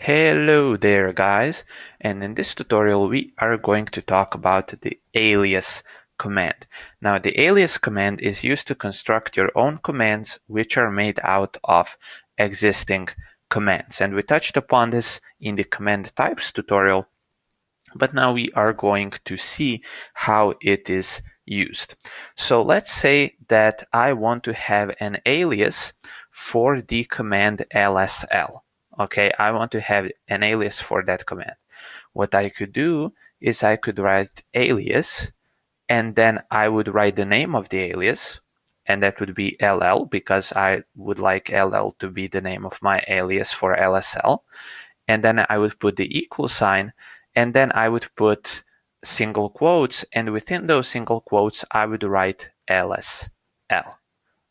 Hello there guys, and in this tutorial we are going to talk about the alias command. Now the alias command is used to construct your own commands which are made out of existing commands, and we touched upon this in the command types tutorial, but now we are going to see how it is used. So let's say that I want to have an alias for the command lsl. Okay, I want to have an alias for that command. What I could do is I could write alias, and then I would write the name of the alias, and that would be ll because I would like ll to be the name of my alias for lsl. And then I would put the equal sign, and then I would put single quotes, and within those single quotes I would write lsl.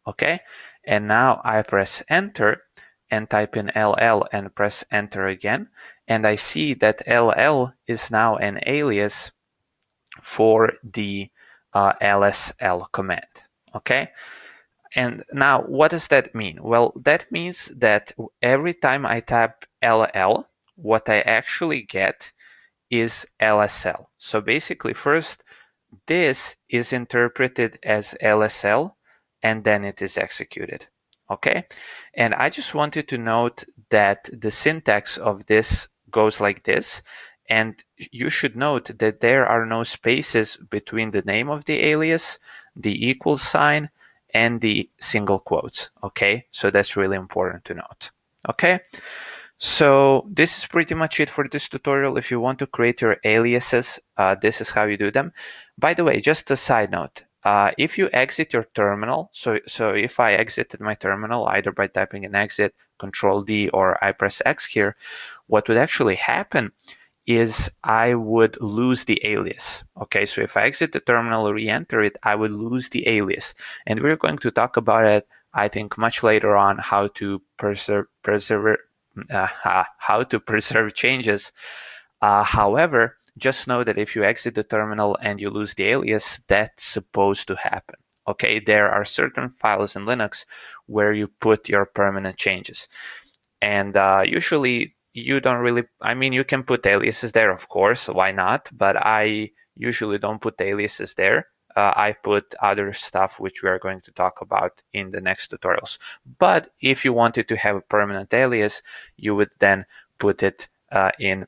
Okay, and now I press enter and type in ll and press enter again, and I see that ll is now an alias for the lsl command. Okay, and now what does that mean? Well, that means that every time I type ll, what I actually get is lsl. So basically, first this is interpreted as lsl, and then it is executed. Okay, and I just wanted to note that the syntax of this goes like this, and you should note that there are no spaces between the name of the alias, the equal sign, and the single quotes. Okay, so that's really important to note. Okay, so this is pretty much it for this tutorial. If you want to create your aliases, this is how you do them. By the way, just a side note, if you exit your terminal, so if I exited my terminal either by typing an exit, Control D, or I press X here, what would actually happen is I would lose the alias. Okay, so if I exit the terminal, re-enter it, I would lose the alias. And we're going to talk about it, I think, much later on, how to preserve changes. However, just know that if you exit the terminal and you lose the alias, that's supposed to happen. Okay, there are certain files in Linux where you put your permanent changes. And usually you don't really, I mean, you can put aliases there, of course, why not? But I usually don't put aliases there. I put other stuff which we are going to talk about in the next tutorials. But if you wanted to have a permanent alias, you would then put it in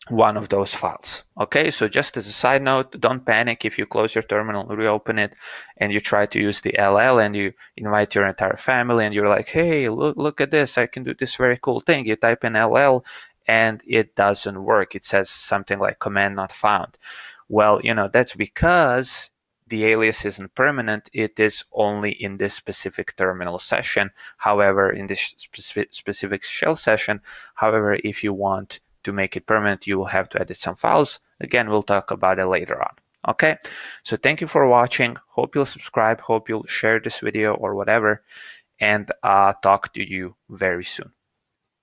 one of those files. Okay, so just as a side note, don't panic if you close your terminal, reopen it, and you try to use the LL and you invite your entire family and you're like, hey, look at this, I can do this very cool thing. You type in LL and it doesn't work. It says something like command not found. Well, that's because the alias isn't permanent. It is only in this specific terminal session. However, in this specific shell session, however, if you want to make it permanent, you will have to edit some files. Again, we'll talk about it later on. Okay, so thank you for watching. Hope you'll subscribe, hope you'll share this video or whatever, and talk to you very soon.